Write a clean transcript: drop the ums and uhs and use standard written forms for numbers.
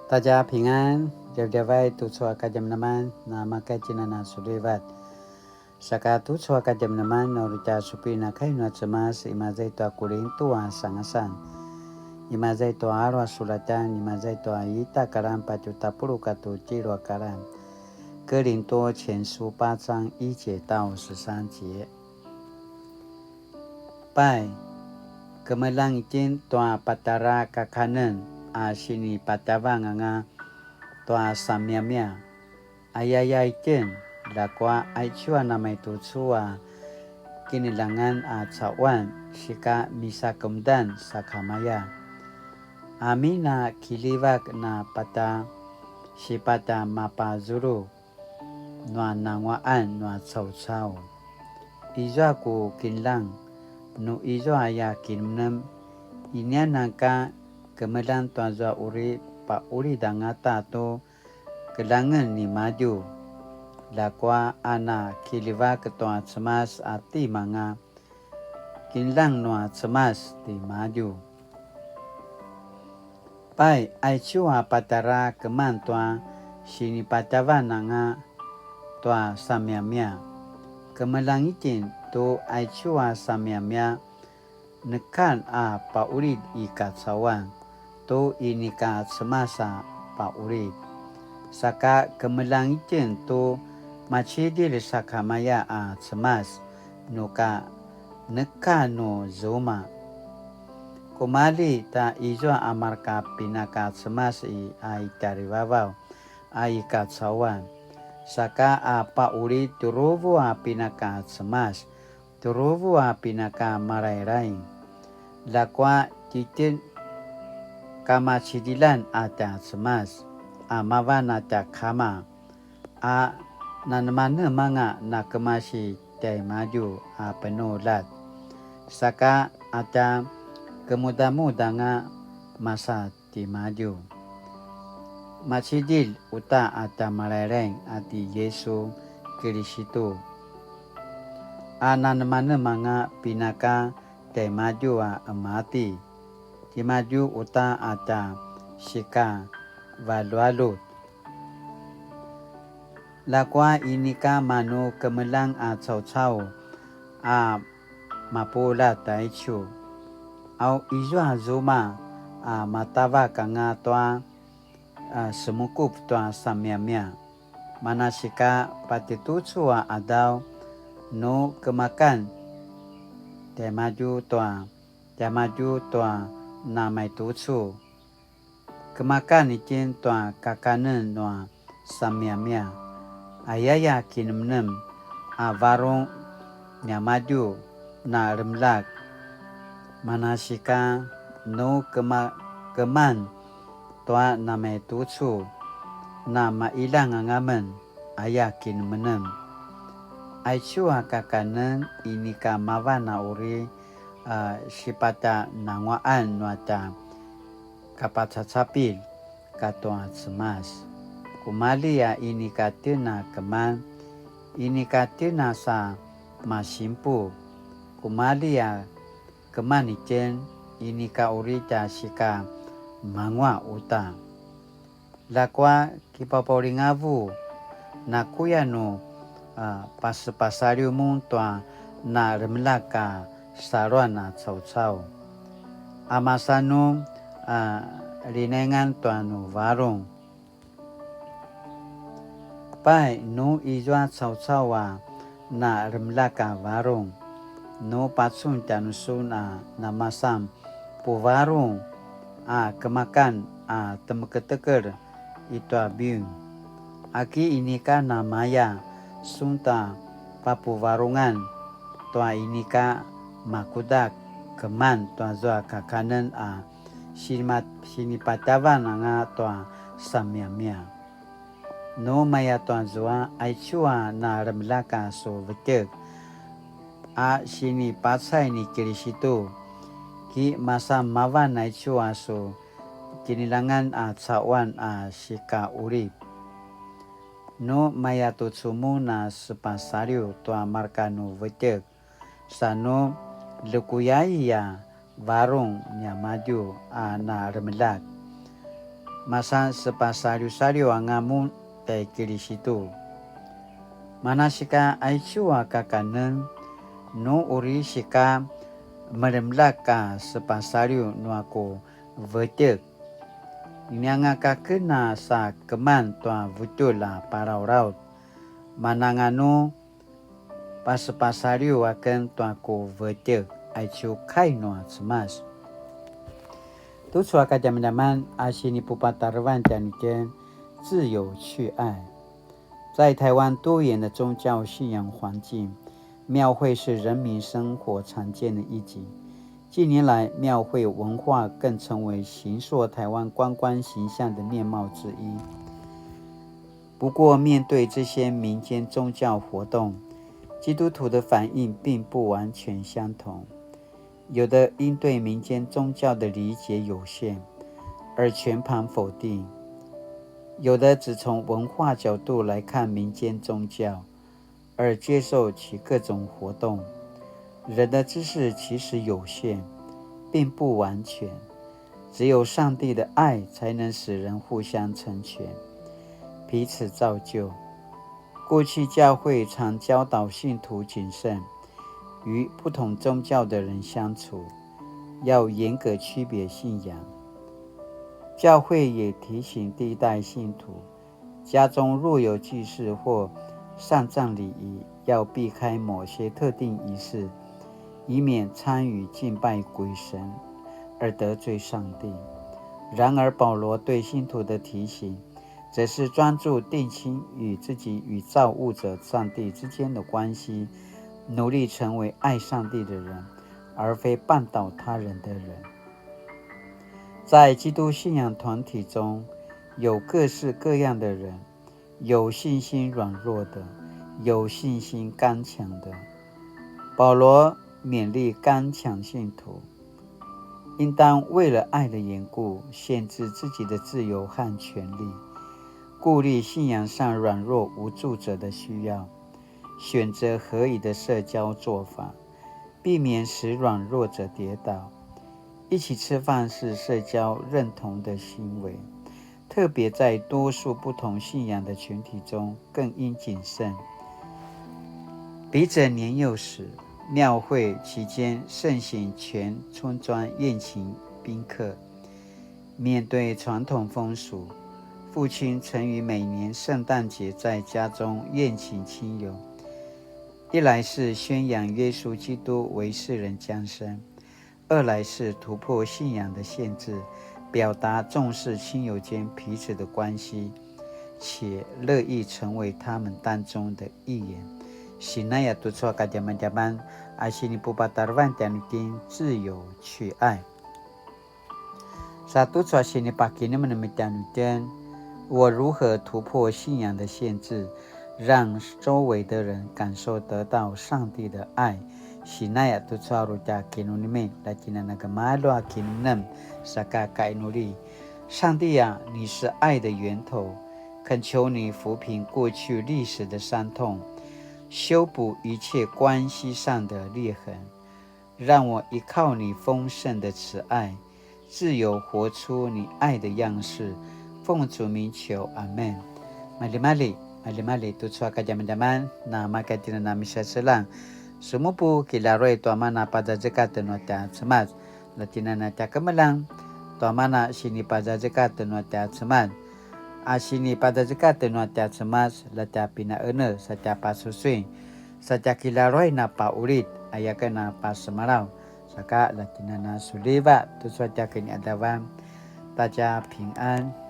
大家平安，日日vai tu chua kajam naman nama kajinana sulivat. Saka tu chua kajam naman norita supina kaino cemas imazai to akurintu sangasan. Imazai to arwa sulatan imazai to aita karam pacutapuru katu ciro karam. 哥林多前书8章1节到13节。Pai, kemelang ikin toa patara kakanen sini patawang nga toa samyamya. Ayaya ikin lakwa aichua namay tutsua kinilangan cawan sika misa kemdan sakamaya. Amina kilivak na pata sipata mapazuru. Nua nangwaan nua caw-caw. Izo aku kinlang nu izo aya kinnem inya nangka kemelan tua zoa uri pa uri dangata to kelangan ni maju lakwa ana kiliva ketua cemas ati manga kinlang nua cemas di maju. Pai aichua patara keman tua sini patawa nanga toa samyamya. Kemelangitin to aichua samyamya nekan paurid ikatsawan to inika semasa paurid. Saka kemelangitin to machidir sakamaya semas nuka neka no zoma. Kumali ta izo amarka pinaka semas itariwawaw ikatsawan. Saka pauri turuvu pinaka semas, turuvu pinaka marairai. Lakwa titin kama sidilan ada semas, mawana ta kama, nanmane manga nakemasi tay maju penolat. Saka ada kemuda-muda nga masa ti maju. Masidil uta ata malereng ati Yesu Kristo. Naman mga pinaka te maju amati. Ti maju uta ata sika valwalut. Lakwa inika manu kemelang caw-caw mapula taichu. Au izo azuma matawa kanga toa semukup toa samyamya. Manasika patitutsu adaw no kemakan temaju toa namay tutsu. Kemakan ikin toa kakanen noa samyamya. Ayaya kinemnem varong nyamaju na remlak. Manasika no keman toa namay tutsu na mailang angaman ayakin menem. Aichua kakanen inika mawana uri sipata nangwaan nuata kapatsapil katoa semas. Kumali inika tina keman inika tina sa masimpu. Kumali keman iken inika urita sika mangwa uta. Lakwa kipaporingavu na kuya no pasariu muntua na remlaka sarwana caw-caw. Amasano rinengan tuano varong. Pai no izwa caw-caw na remlaka varong. No patsun tanusun na masam po varong kemakan temeketeker itu abiung. Aki inika namaya sunta papu warungan toa inika makudak keman toa zoa kakanen sinipatawan nga toa samyamya. No maya toa zoa aichua na remlaka so vetek sini patsay ni Kristo. Ki masa mawan aichua so kinilangan cawan sika urip. No maya tutsumu na sepasariu tua markanu vetek. Sano lekuyai varong nya maju na remelak. masa sepasaliu-saliu angamu te Kirisitu. Mana sika aichua kakanen no uri sika meremlaka sepasaliu nuako vertek. Inyanga kakena sa keman tua vutula parau-raut. Mananganu pasepasaliu akan tuako vertek aichu kainua semas.读出阿家们的们，阿西尼布巴达尔万讲的自由去爱。在台湾多元的宗教信仰环境，庙会是人民生活常见的一景。近年来，庙会文化更成为形塑台湾观光形象的面貌之一。不过，面对这些民间宗教活动，基督徒的反应并不完全相同。有的因对民间宗教的理解有限而全盘否定，有的只从文化角度来看民间宗教而接受其各种活动。人的知识其实有限，并不完全，只有上帝的爱才能使人互相成全，彼此造就。过去教会常教导信徒谨慎与不同宗教的人相处，要严格区别信仰。教会也提醒第一代信徒，家中若有祭祀或丧葬礼仪，要避开某些特定仪式，以免参与敬拜鬼神而得罪上帝。然而保罗对信徒的提醒，则是专注定睛与自己与造物者上帝之间的关系，努力成为爱上帝的人，而非绊倒他人的人。在基督信仰团体中，有各式各样的人，有信心软弱的，有信心刚强的。保罗勉励刚强信徒，应当为了爱的缘故，限制自己的自由和权利，顾虑信仰上软弱无助者的需要，选择合宜的社交做法，避免使软弱者跌倒。一起吃饭是社交认同的行为，特别在多数不同信仰的群体中更应谨慎。笔者年幼时，庙会期间盛行全村庄宴请宾客。面对传统风俗，父亲曾于每年圣诞节在家中宴请亲友，一来是宣扬耶稣基督为世人降生，二来是突破信仰的限制，表达重视亲友间彼此的关系，且乐意成为他们当中的一员。Sinaya tu soa ka zaman-zaman asini pupatarwan tianutin 自由去爱。Satu soa sini pakini menemikianutin 我如何突破信仰的限制，让周围的人感受得到上帝的爱。Sinaya tu soa ruja kinunime lakina nagamalo akinunam saka kainuli。上帝啊，你是爱的源头，恳求你抚平过去历史的伤痛，修补一切关系上的裂痕，让我依靠你丰盛的慈爱，自由活出你爱的样式。奉主名求，阿们。Mali-mali tu soa ka zaman-zaman na makatina na misa selang sumupu kilaroy tuamana pada zekat tenota semat latina na takamelang tuamana sini pada zekat tenota semat asini pada zekat tenota semat lata pina ene saja pasusui saja kilaroy na pa ulit ayakan na pa semarau saka latina na suliva tu soa kini adawan大家平安。